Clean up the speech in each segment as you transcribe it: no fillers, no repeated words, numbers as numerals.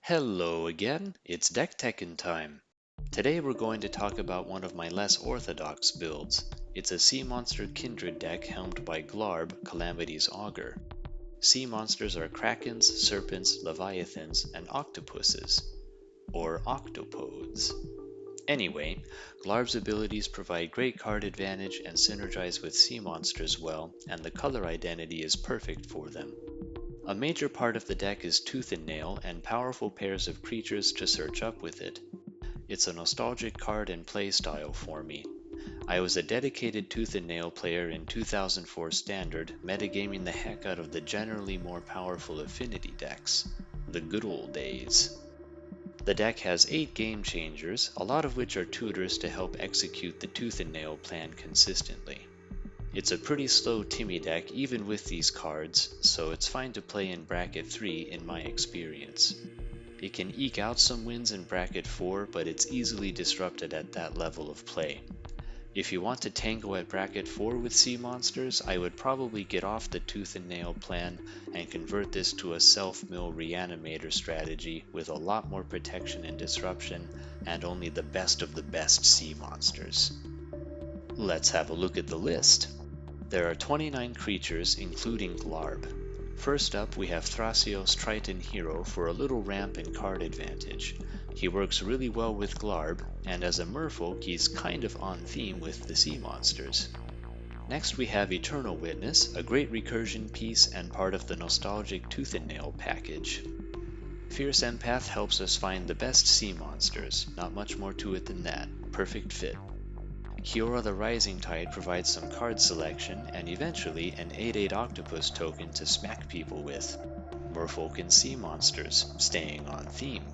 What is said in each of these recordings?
Hello again, it's Deck Tekken time. Today we're going to talk about one of my less orthodox builds. It's a Sea Monster Kindred deck helmed by Glarb, Calamity's Augur. Sea monsters are krakens, serpents, leviathans, and octopuses, or octopodes. Anyway, Glarb's abilities provide great card advantage and synergize with sea monsters well, and the color identity is perfect for them. A major part of the deck is Tooth and Nail and powerful pairs of creatures to search up with it. It's a nostalgic card and playstyle for me. I was a dedicated Tooth and Nail player in 2004 Standard, metagaming the heck out of the generally more powerful affinity decks. The good old days. The deck has 8 game changers, a lot of which are tutors to help execute the Tooth and Nail plan consistently. It's a pretty slow Timmy deck even with these cards, so it's fine to play in Bracket 3 in my experience. It can eke out some wins in Bracket 4, but it's easily disrupted at that level of play. If you want to tango at Bracket 4 with sea monsters, I would probably get off the Tooth and Nail plan and convert this to a self-mill reanimator strategy with a lot more protection and disruption, and only the best of the best sea monsters. Let's have a look at the list. There are 29 creatures, including Glarb. First up, we have Thrasios Triton Hero for a little ramp and card advantage. He works really well with Glarb, and as a merfolk, he's kind of on theme with the sea monsters. Next we have Eternal Witness, a great recursion piece and part of the nostalgic Tooth and Nail package. Fierce Empath helps us find the best sea monsters, not much more to it than that, perfect fit. Kiora the Rising Tide provides some card selection and eventually an 8/8 octopus token to smack people with. Merfolk and sea monsters, staying on theme.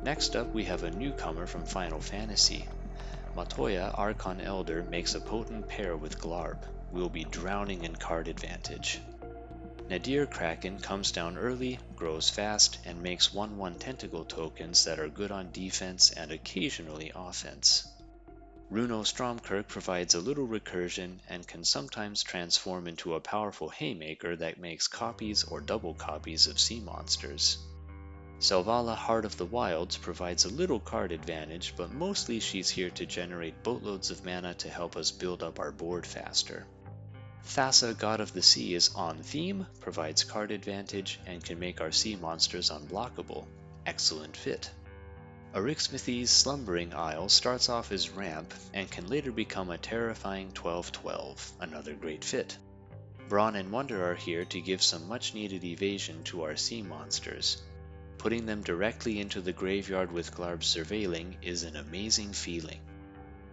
Next up we have a newcomer from Final Fantasy. Matoya Archon Elder makes a potent pair with Glarb. We'll be drowning in card advantage. Nadir Kraken comes down early, grows fast, and makes 1/1 tentacle tokens that are good on defense and occasionally offense. Runo Stromkirk provides a little recursion and can sometimes transform into a powerful haymaker that makes copies or double copies of sea monsters. Selvala Heart of the Wilds provides a little card advantage, but mostly she's here to generate boatloads of mana to help us build up our board faster. Thassa God of the Sea is on theme, provides card advantage, and can make our sea monsters unblockable. Excellent fit. Arixmithy's Slumbering Isle starts off as ramp and can later become a terrifying 12/12, another great fit. Brawn and Wonder are here to give some much needed evasion to our sea monsters. Putting them directly into the graveyard with Glarb's Surveilling is an amazing feeling.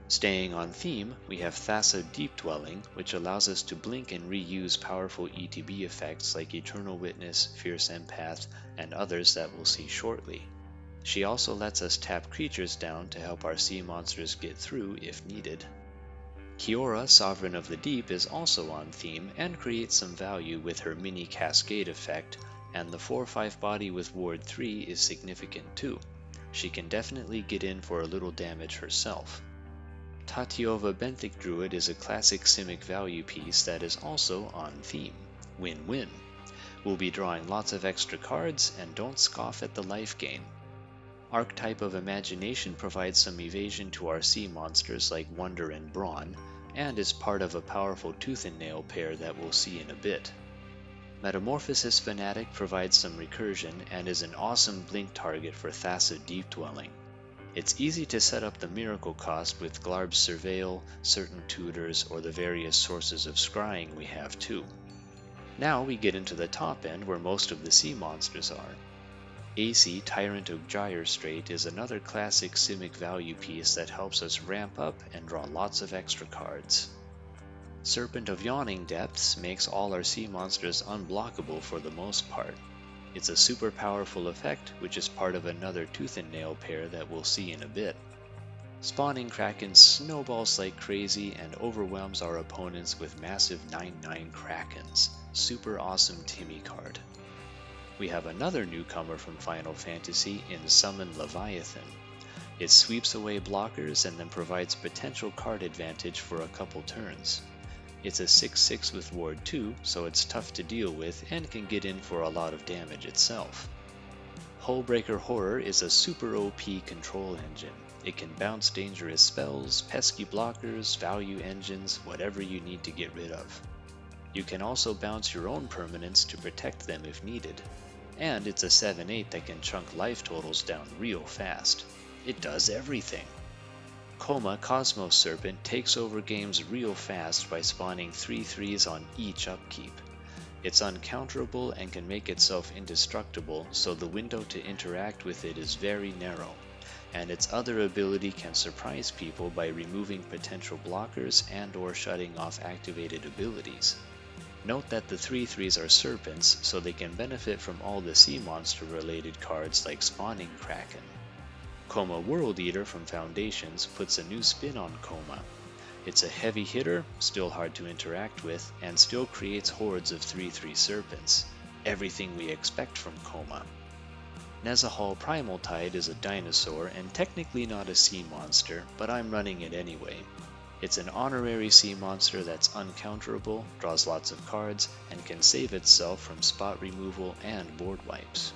Staying on theme, we have Thassa Deep Dwelling, which allows us to blink and reuse powerful ETB effects like Eternal Witness, Fierce Empath, and others that we'll see shortly. She also lets us tap creatures down to help our sea monsters get through if needed. Kiora, Sovereign of the Deep, is also on theme and creates some value with her mini Cascade effect, and the 4/5 body with Ward 3 is significant too. She can definitely get in for a little damage herself. Tatiova Benthic Druid is a classic Simic value piece that is also on theme. Win-win. We'll be drawing lots of extra cards, and don't scoff at the life gain. Archetype of Imagination provides some evasion to our sea monsters like Wonder and Brawn, and is part of a powerful Tooth and Nail pair that we'll see in a bit. Metamorphosis Fanatic provides some recursion and is an awesome blink target for Thassa Deep Dwelling. It's easy to set up the miracle cost with Glarb's Surveil, certain tutors, or the various sources of scrying we have too. Now we get into the top end where most of the sea monsters are. AC Tyrant of Gyre Strait is another classic Simic value piece that helps us ramp up and draw lots of extra cards. Serpent of Yawning Depths makes all our sea monsters unblockable for the most part. It's a super powerful effect, which is part of another Tooth and Nail pair that we'll see in a bit. Spawning Kraken snowballs like crazy and overwhelms our opponents with massive 9/9 Krakens. Super awesome Timmy card. We have another newcomer from Final Fantasy in Summon Leviathan. It sweeps away blockers and then provides potential card advantage for a couple turns. It's a 6/6 with Ward 2, so it's tough to deal with and can get in for a lot of damage itself. Hullbreaker Horror is a super OP control engine. It can bounce dangerous spells, pesky blockers, value engines, whatever you need to get rid of. You can also bounce your own permanents to protect them if needed. And it's a 7/8 that can chunk life totals down real fast. It does everything. Coma Cosmos Serpent takes over games real fast by spawning 3/3s on each upkeep. It's uncounterable and can make itself indestructible, so the window to interact with it is very narrow, and its other ability can surprise people by removing potential blockers and/or shutting off activated abilities. Note that the 3/3s are serpents, so they can benefit from all the sea monster related cards like Spawning Kraken. Coma World Eater from Foundations puts a new spin on Coma. It's a heavy hitter, still hard to interact with, and still creates hordes of 3/3 serpents. Everything we expect from Coma. Nezahal Primal Tide is a dinosaur and technically not a sea monster, but I'm running it anyway. It's an honorary sea monster that's uncounterable, draws lots of cards, and can save itself from spot removal and board wipes.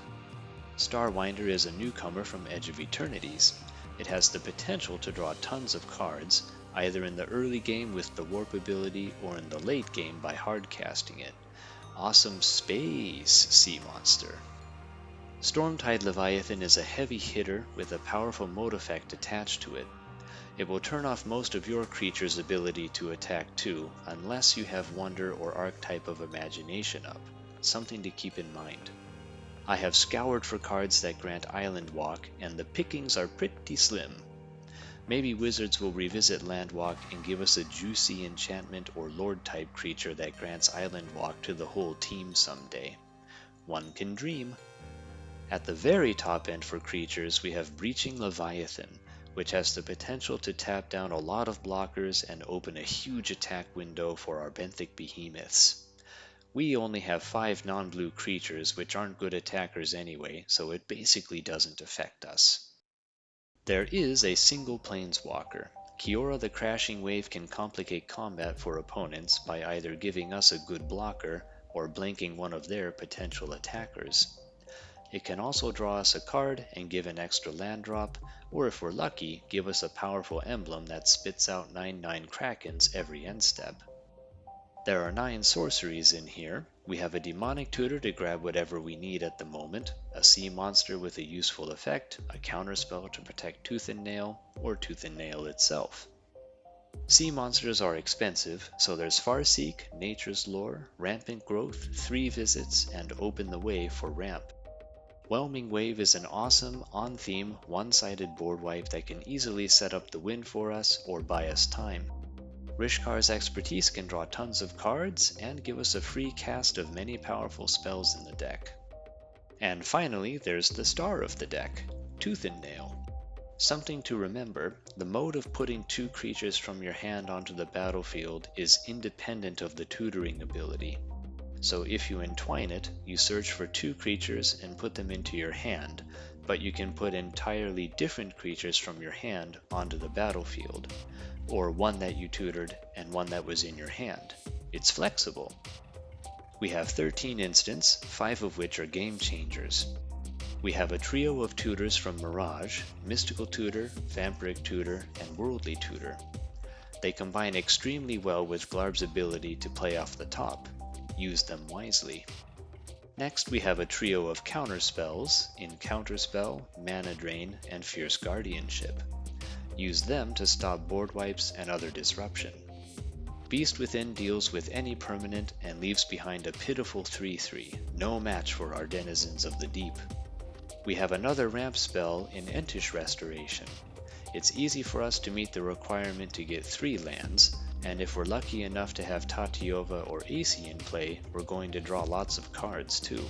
Starwinder is a newcomer from Edge of Eternities. It has the potential to draw tons of cards, either in the early game with the warp ability or in the late game by hardcasting it. Awesome space sea monster. Stormtide Leviathan is a heavy hitter with a powerful mode effect attached to it. It will turn off most of your creature's ability to attack too, unless you have Wonder or Archetype of Imagination up, something to keep in mind. I have scoured for cards that grant Island Walk, and the pickings are pretty slim. Maybe Wizards will revisit Landwalk and give us a juicy enchantment or Lord type creature that grants Island Walk to the whole team someday. One can dream. At the very top end for creatures, we have Breaching Leviathan, which has the potential to tap down a lot of blockers and open a huge attack window for our benthic behemoths. We only have 5 non-blue creatures, which aren't good attackers anyway, so it basically doesn't affect us. There is a single planeswalker. Kiora the Crashing Wave can complicate combat for opponents by either giving us a good blocker or blanking one of their potential attackers. It can also draw us a card and give an extra land drop, or if we're lucky, give us a powerful emblem that spits out 9/9 Krakens every end step. There are 9 sorceries in here. We have a demonic tutor to grab whatever we need at the moment, a sea monster with a useful effect, a counterspell to protect Tooth and Nail, or Tooth and Nail itself. Sea monsters are expensive, so there's Farseek, Nature's Lore, Rampant Growth, 3 Visits, and Open the Way for ramp. Whelming Wave is an awesome, on-theme, one-sided board wipe that can easily set up the win for us or buy us time. Rishkar's expertise can draw tons of cards and give us a free cast of many powerful spells in the deck. And finally, there's the star of the deck, Tooth and Nail. Something to remember, the mode of putting 2 creatures from your hand onto the battlefield is independent of the tutoring ability. So if you entwine it, you search for 2 creatures and put them into your hand, but you can put entirely different creatures from your hand onto the battlefield, or one that you tutored and one that was in your hand. It's flexible. We have 13 instants, 5 of which are game changers. We have a trio of tutors from Mirage, Mystical Tutor, Vampiric Tutor, and Worldly Tutor. They combine extremely well with Glarb's ability to play off the top. Use them wisely. Next we have a trio of counterspells in Counterspell, Mana Drain, and Fierce Guardianship. Use them to stop board wipes and other disruption. Beast Within deals with any permanent and leaves behind a pitiful 3/3, no match for our denizens of the deep. We have another ramp spell in Entish Restoration. It's easy for us to meet the requirement to get 3 lands, and if we're lucky enough to have Tatiova or AC in play, we're going to draw lots of cards too.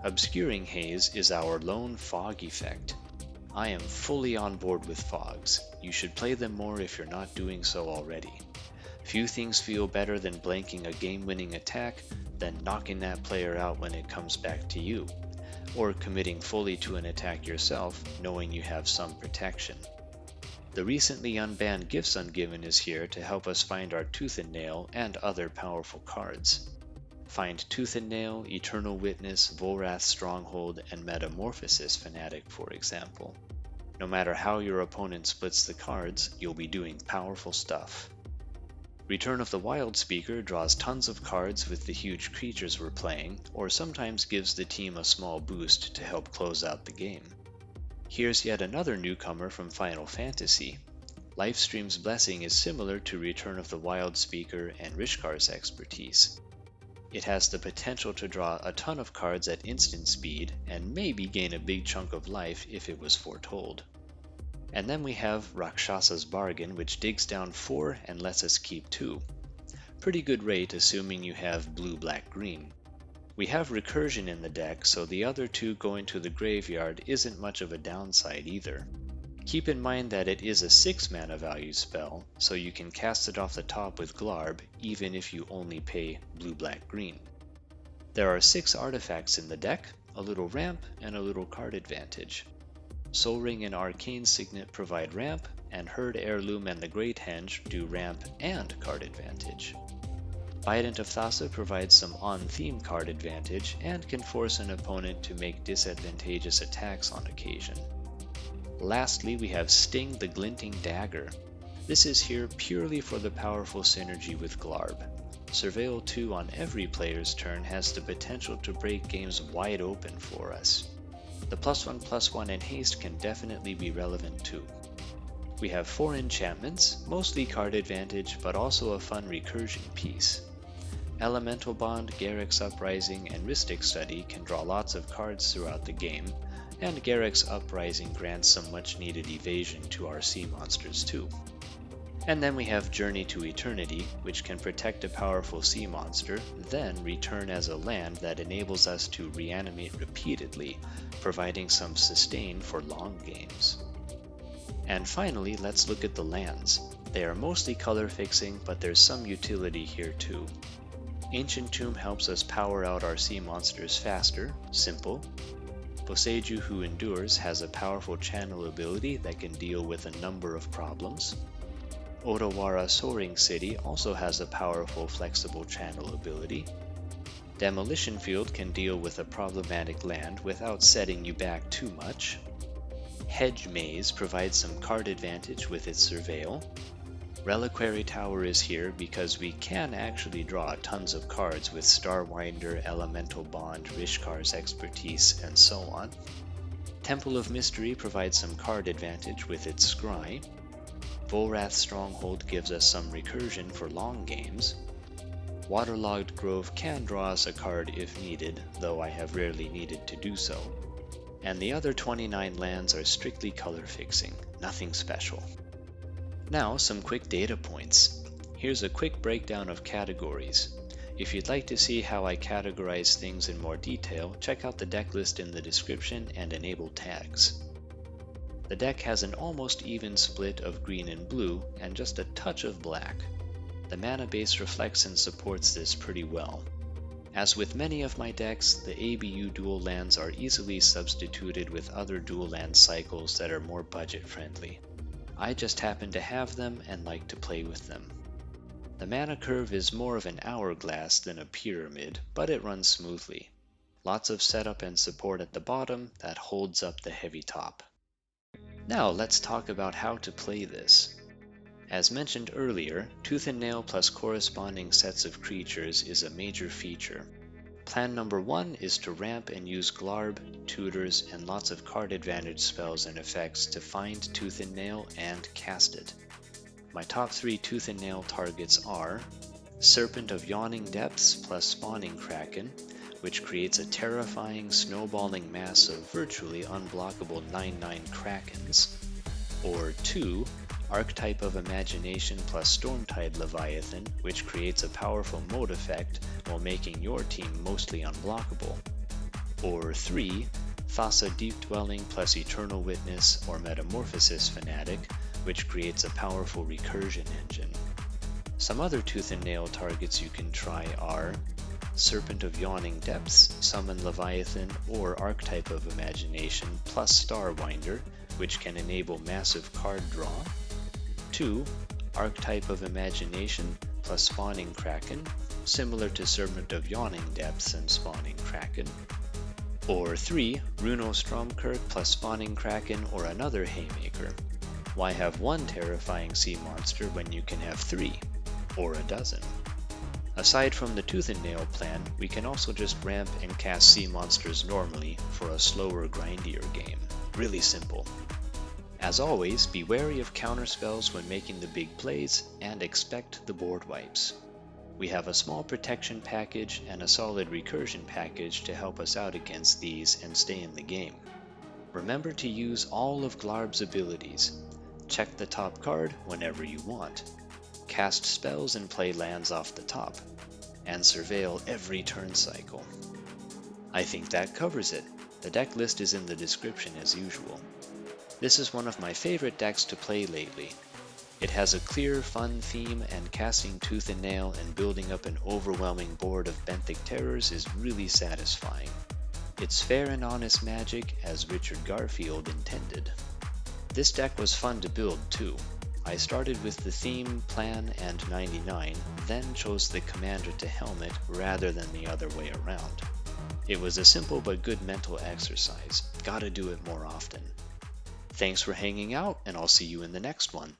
Obscuring Haze is our lone fog effect. I am fully on board with fogs. You should play them more if you're not doing so already. Few things feel better than blanking a game-winning attack than knocking that player out when it comes back to you, or committing fully to an attack yourself knowing you have some protection. The recently unbanned Gifts Ungiven is here to help us find our Tooth and Nail and other powerful cards. Find Tooth and Nail, Eternal Witness, Volrath's Stronghold, and Metamorphosis Fanatic, for example. No matter how your opponent splits the cards, you'll be doing powerful stuff. Return of the Wild Speaker draws tons of cards with the huge creatures we're playing, or sometimes gives the team a small boost to help close out the game. Here's yet another newcomer from Final Fantasy. Lifestream's Blessing is similar to Return of the Wild Speaker and Rishkar's expertise. It has the potential to draw a ton of cards at instant speed, and maybe gain a big chunk of life if it was foretold. And then we have Rakshasa's Bargain, which digs down 4 and lets us keep 2. Pretty good rate assuming you have blue, black, green. We have Recursion in the deck, so the other 2 going to the graveyard isn't much of a downside either. Keep in mind that it is a 6 mana value spell, so you can cast it off the top with Glarb even if you only pay blue, black, green. There are 6 artifacts in the deck, a little ramp, and a little card advantage. Soul Ring and Arcane Signet provide ramp, and Herd Heirloom and the Great Henge do ramp and card advantage. Bident of Thassa provides some on-theme card advantage and can force an opponent to make disadvantageous attacks on occasion. Lastly, we have Sting the Glinting Dagger. This is here purely for the powerful synergy with Glarb. Surveil 2 on every player's turn has the potential to break games wide open for us. The +1/+1 and haste can definitely be relevant too. We have 4 enchantments, mostly card advantage, but also a fun recursion piece. Elemental Bond, Garruk's Uprising, and Rhystic Study can draw lots of cards throughout the game, and Garruk's Uprising grants some much needed evasion to our sea monsters too. And then we have Journey to Eternity, which can protect a powerful sea monster, then return as a land that enables us to reanimate repeatedly, providing some sustain for long games. And finally, let's look at the lands. They are mostly color fixing, but there's some utility here too. Ancient Tomb helps us power out our sea monsters faster, simple. Boseiju Who Endures has a powerful channel ability that can deal with a number of problems. Odawara Soaring City also has a powerful flexible channel ability. Demolition Field can deal with a problematic land without setting you back too much. Hedge Maze provides some card advantage with its Surveil. Reliquary Tower is here because we can actually draw tons of cards with Starwinder, Elemental Bond, Rishkar's expertise, and so on. Temple of Mystery provides some card advantage with its Scry. Volrath's Stronghold gives us some recursion for long games. Waterlogged Grove can draw us a card if needed, though I have rarely needed to do so. And the other 29 lands are strictly color fixing, nothing special. Now some quick data points. Here's a quick breakdown of categories. If you'd like to see how I categorize things in more detail, check out the deck list in the description and enable tags. The deck has an almost even split of green and blue, and just a touch of black. The mana base reflects and supports this pretty well. As with many of my decks, the ABU dual lands are easily substituted with other dual land cycles that are more budget friendly. I just happen to have them and like to play with them. The mana curve is more of an hourglass than a pyramid, but it runs smoothly. Lots of setup and support at the bottom that holds up the heavy top. Now let's talk about how to play this. As mentioned earlier, Tooth and Nail plus corresponding sets of creatures is a major feature. Plan number 1 is to ramp and use Glarb, tutors, and lots of card advantage spells and effects to find Tooth and Nail and cast it. My top 3 Tooth and Nail targets are Serpent of Yawning Depths plus Spawning Kraken, which creates a terrifying snowballing mass of virtually unblockable 9/9 Krakens, or 2, Archetype of Imagination plus Stormtide Leviathan, which creates a powerful mode effect while making your team mostly unblockable. Or 3, Thassa Deep Dwelling plus Eternal Witness or Metamorphosis Fanatic, which creates a powerful recursion engine. Some other Tooth and Nail targets you can try are Serpent of Yawning Depths, Summon Leviathan, or Archetype of Imagination plus Starwinder, which can enable massive card draw. 2, Archetype of Imagination plus Spawning Kraken, similar to Serpent of Yawning Depths and Spawning Kraken. Or 3. Runo Stromkirk plus Spawning Kraken or another Haymaker. Why have one terrifying sea monster when you can have 3? Or a dozen? Aside from the Tooth and Nail plan, we can also just ramp and cast sea monsters normally for a slower, grindier game. Really simple. As always, be wary of counterspells when making the big plays, and expect the board wipes. We have a small protection package and a solid recursion package to help us out against these and stay in the game. Remember to use all of Glarb's abilities. Check the top card whenever you want. Cast spells and play lands off the top. And surveil every turn cycle. I think that covers it. The deck list is in the description as usual. This is one of my favorite decks to play lately. It has a clear, fun theme, and casting Tooth and Nail and building up an overwhelming board of benthic terrors is really satisfying. It's fair and honest magic as Richard Garfield intended. This deck was fun to build too. I started with the theme, plan, and 99, then chose the commander to helmet rather than the other way around. It was a simple but good mental exercise. Gotta do it more often. Thanks for hanging out, and I'll see you in the next one.